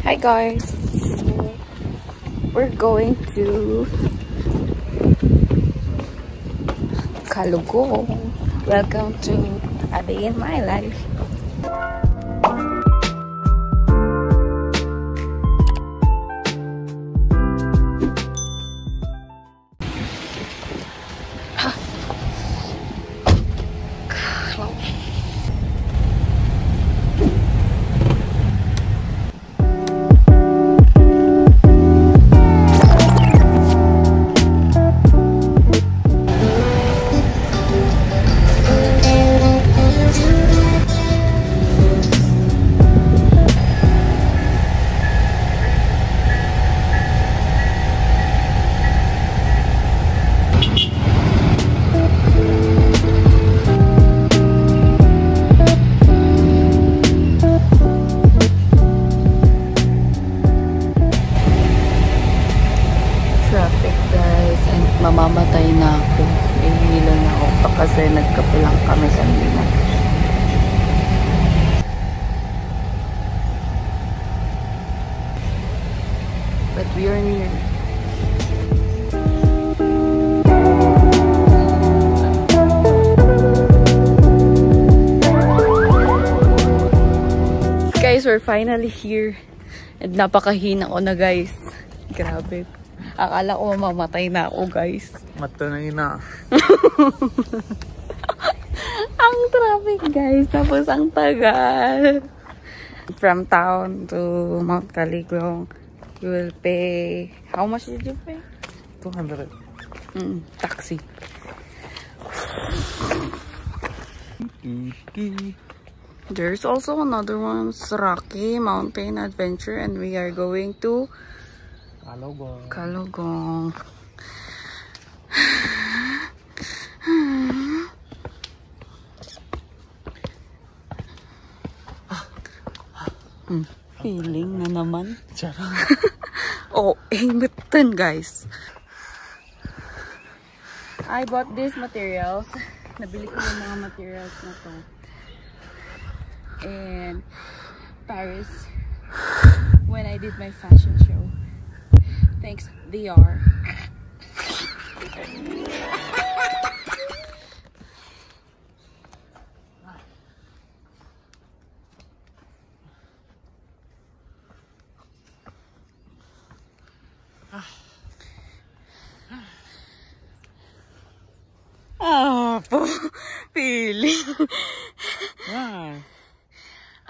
Hi guys, we're going to Calugong. Welcome to A Day in My Life. Mamamatay na ako. Ihila na ako pa kasi nagkapulang kami kanina. But we are near. Guys, we're finally here. And napakahina ko na guys. Grabe. Akala ko mamamatay na ako, guys. Matanay na. Ang traffic, guys. Tapos ang tagal. From town to Mount Calugong, you will pay... How much did you pay? 200. Taxi. There's also another one, Rocky Mountain Adventure, and we are going to Calugong. Feeling na naman. Oh, ingatan guys. I bought these materials. Nabili ko yung mga materials na to. In Paris when I did my fashion show. Thanks, DR. Oh, feeling.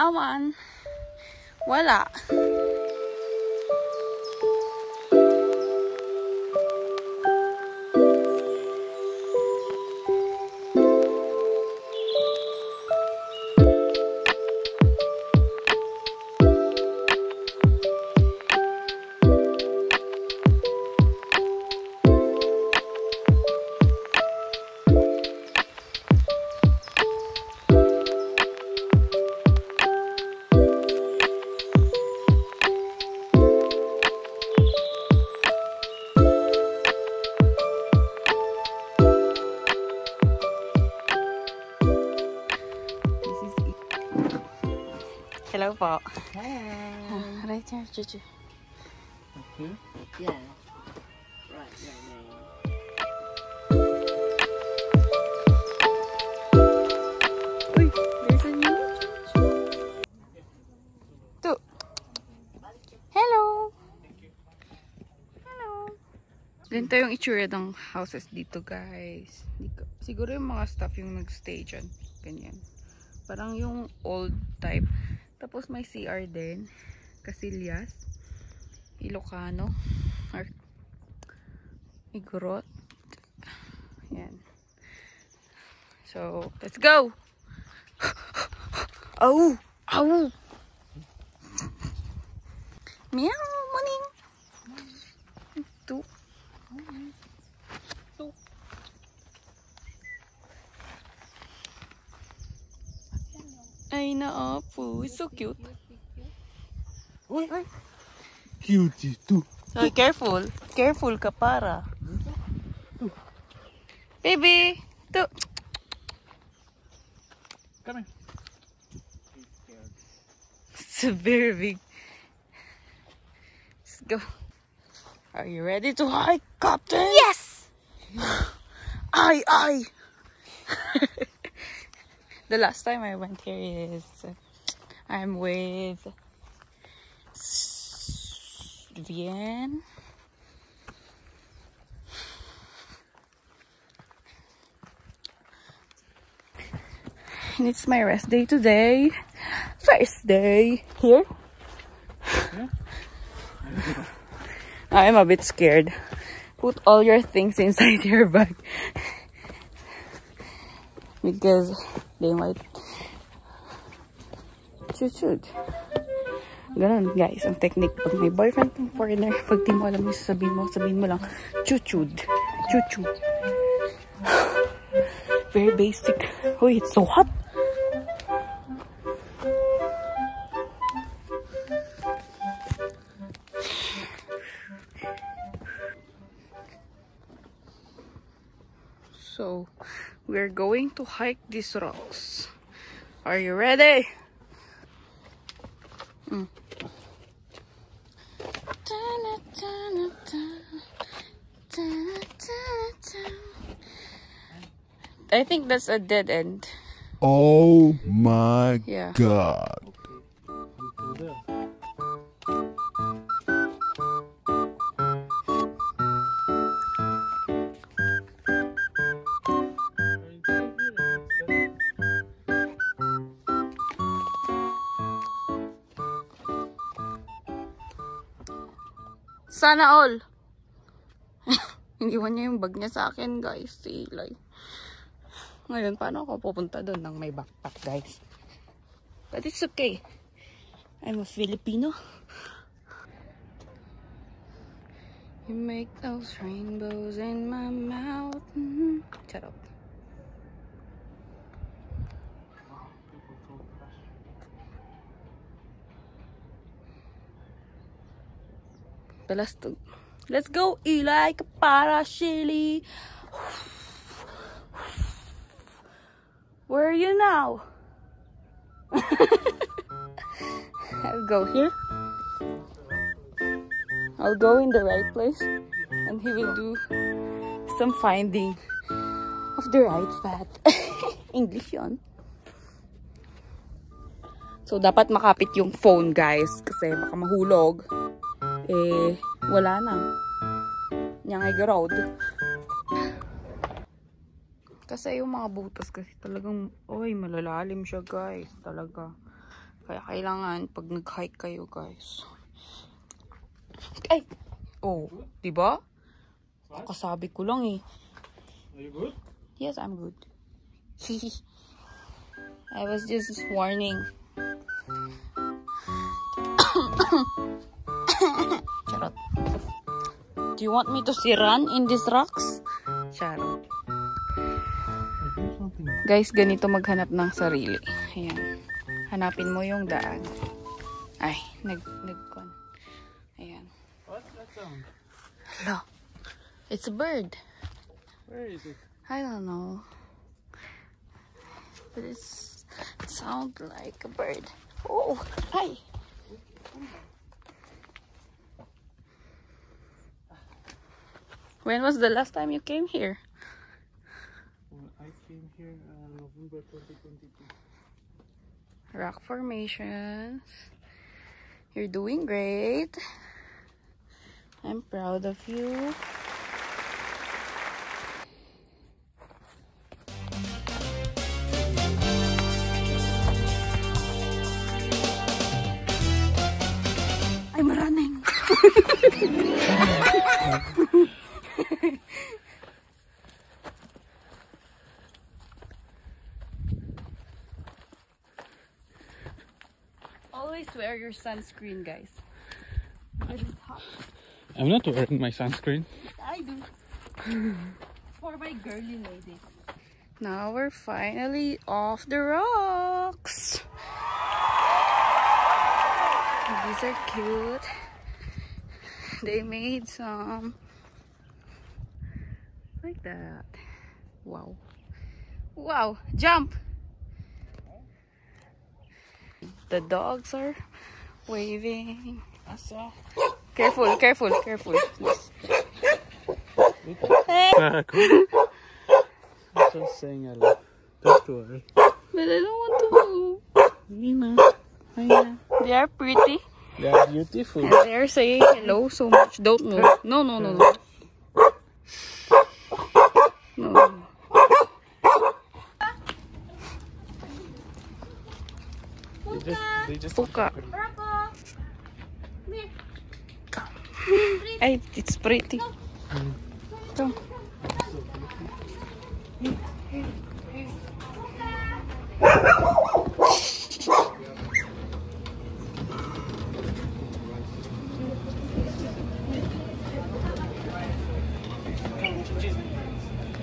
Aman. Wala. Hello po. Hi. Right here, Chuchu. Okay. Yeah. Right. Uy, there's a new Chuchu. To. Hello. Hello. Ganito yung itsura ng houses dito, guys. Siguro yung mga staff yung nagstay dyan. Ganyan. Parang yung old type. Tapos may CR din. Casillas. Ilocano. Or Igorot. Yan. So, let's go! Oh! Oh! Meow! Morning! Ito. Ay, naapo. It's so cute. Uy! Cutie too. So, careful. Careful ka para. Baby! Ito. Come here. It's very big. Go. Are you ready to hike, Captain? Yes! Aye. The last time I went here is I'm with Vian. And it's my rest day today. First day here. I'm a bit scared. Put all your things inside your bag. Because they might shoot. Ganon guys, ang technique. Pag may boyfriend ng foreigner, pag di mo alam yung sabihin mo lang, chuchud. Very basic. Oh, it's so hot. So, we're going to hike these rocks. Are you ready? I think that's a dead end. Oh my Yeah. God. Sana all. Iniwan niya yung bag niya sa akin, guys. Si Eli. Ngayon, paano ako pupunta doon nang may backpack, guys? But it's okay. I'm a Filipino. You make those rainbows in my mouth. Shut up. Let's go, Eli Caparashili. Where are you now? I'll go here. I'll go in the right place, and he will do some finding of the right path. English yun. So, dapat makapit yung phone, guys, kasi baka mahulog. Eh, wala na. Nyangay road. Kasi yung mga butas kasi talagang, oy, malalalim siya, guys. Talaga. Kaya kailangan pag nag-hike kayo, guys. Ay! Oh, diba? Kasabi ko lang eh. Are you good? Yes, I'm good. I was just warning. Charot. Do you want me to run in these rocks? Charot. Guys, ganito maghanap ng sarili. Ayan. Hanapin mo yung daan. Ay, nag-con. Ayan. What's that sound? Hello. It's a bird. Where is it? I don't know. But it sounds like a bird. Oh, hi. When was the last time you came here? Well, I came here November 2022. Rock formations. You're doing great. I'm proud of you. I'm running. Always wear your sunscreen, guys. Because it's hot. I'm not wearing my sunscreen. I do. For my girly ladies. Now we're finally off the rocks. These are cute. They made some like that. Wow. Wow. Jump. The dogs are waving. Asa. Careful, careful, careful. I'm just saying hello. Don't worry. But I don't want to. They are pretty. They are beautiful. And they are saying hello so much. Don't move. No, no, no, no. No. They just Puka. Ay, it's pretty. Come.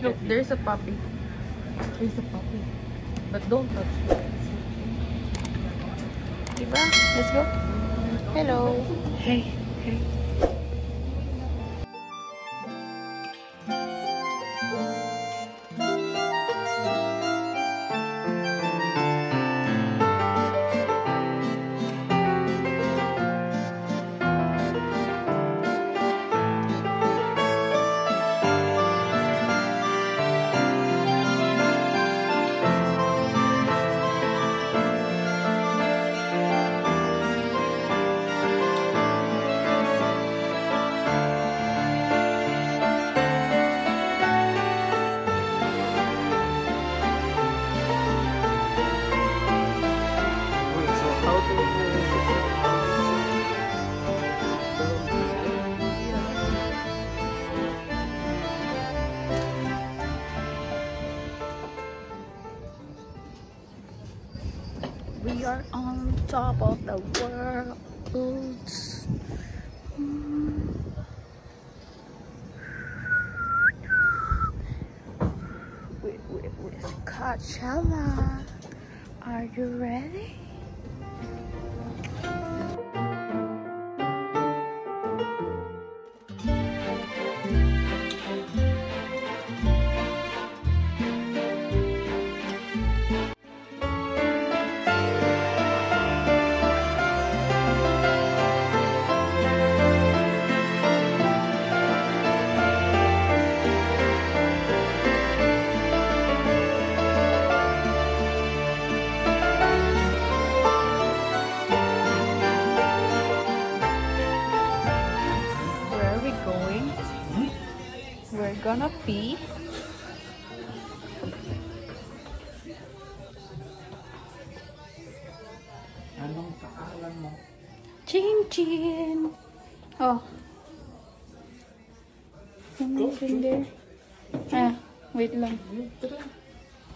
Look, there's a puppy. There's a puppy. But don't touch it. Diba? Let's go. Hello. Hey. Hey. We are on top of the world. With Coachella. Are you ready? We're gonna pee. Anong pangalan mo? Chin Chin. Oh. Something there. Ah, wait lang.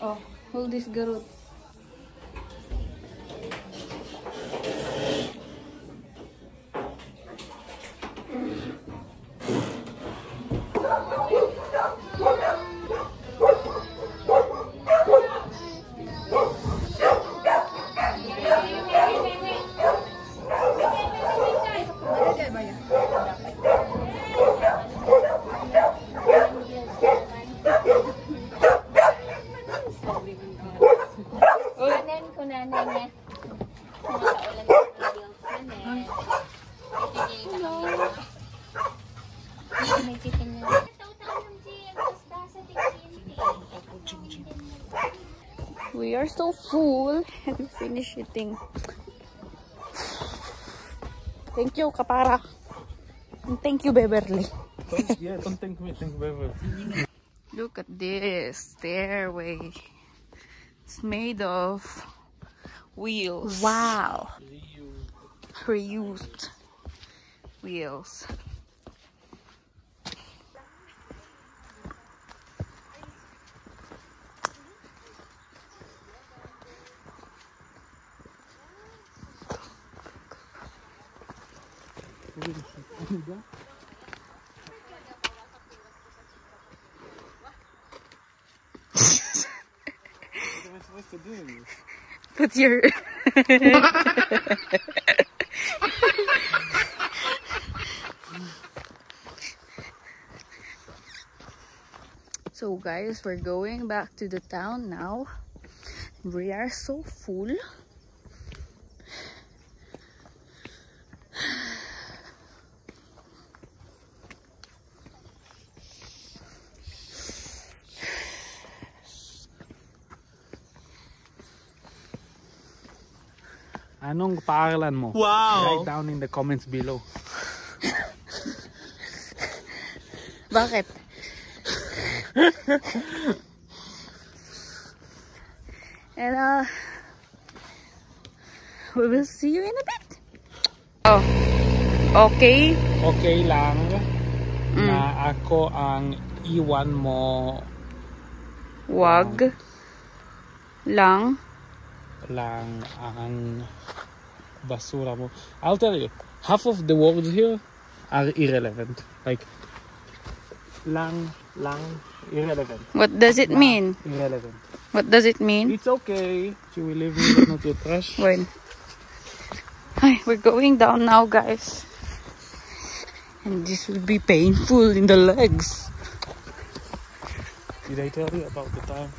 Oh, hold this garot. We are so full and we finish eating. Thank you, Kapara. And thank you, Beverly. Don't thank me, thank Beverly. Look at this stairway. It's made of wheels. Wow. Reused wheels. What am I supposed to do? Put your So guys, we're going back to the town now. We are so full. Anong paaralan mo? Wow! Write down in the comments below. Bakit? And we will see you in a bit. Oh, okay. Okay lang na ako ang iwan mo Wag lang. ang basura mo. I'll tell you, half of the words here are irrelevant. Like, lang, irrelevant. What does it mean? Irrelevant. What does it mean? It's okay. You will leave me not your trash. When? Ay, we're going down now, guys. And this will be painful in the legs. Did I tell you about the time?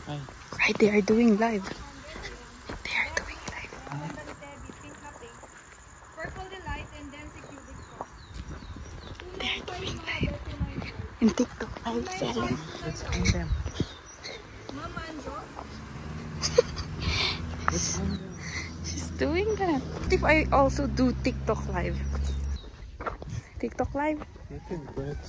Ay. Right, they are doing live. They are doing live. They are doing live. In TikTok live selling. Let's find them. She's doing that. What if I also do TikTok live? TikTok live? You can do it.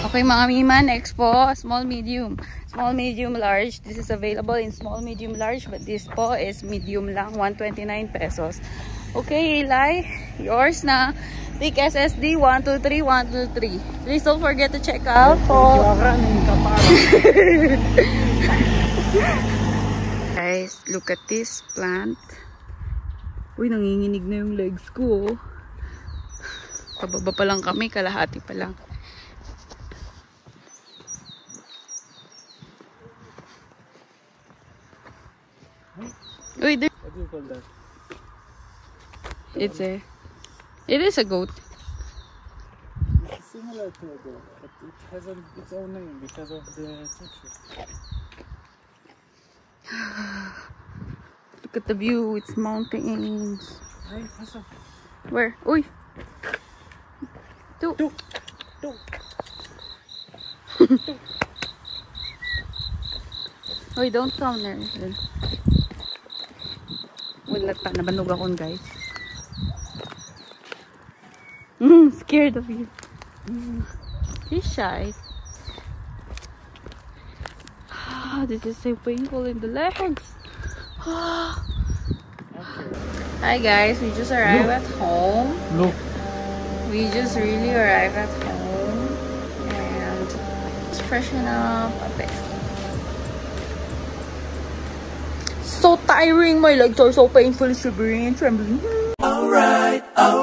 Okay mga Mima, next po, small, medium. Small, medium, large. This is available in small, medium, large. But this po is medium lang, 129 pesos. Okay, Eli, yours na. Take SSD 123 123. Please don't forget to check out po. Guys, look at this plant. Uy, nanginginig na yung legs ko. Oh. Pababa pa lang kami, kalahati pa lang. Uy, there. What do you call that? It is a goat. It's similar to a goat, but it has its own name because of the texture. Look at the view, it's mountains. Hey, Asa. Where? Uy! Two. Uy, don't come there. Wala pa, nabanog akong guys. Scared of you. He's shy. This is so painful in the legs. Hi guys, we just arrived at home. Look. We just really arrived at home and let's freshen up a bit. So tiring, my legs are so painful, shivering and trembling. Alright, alright.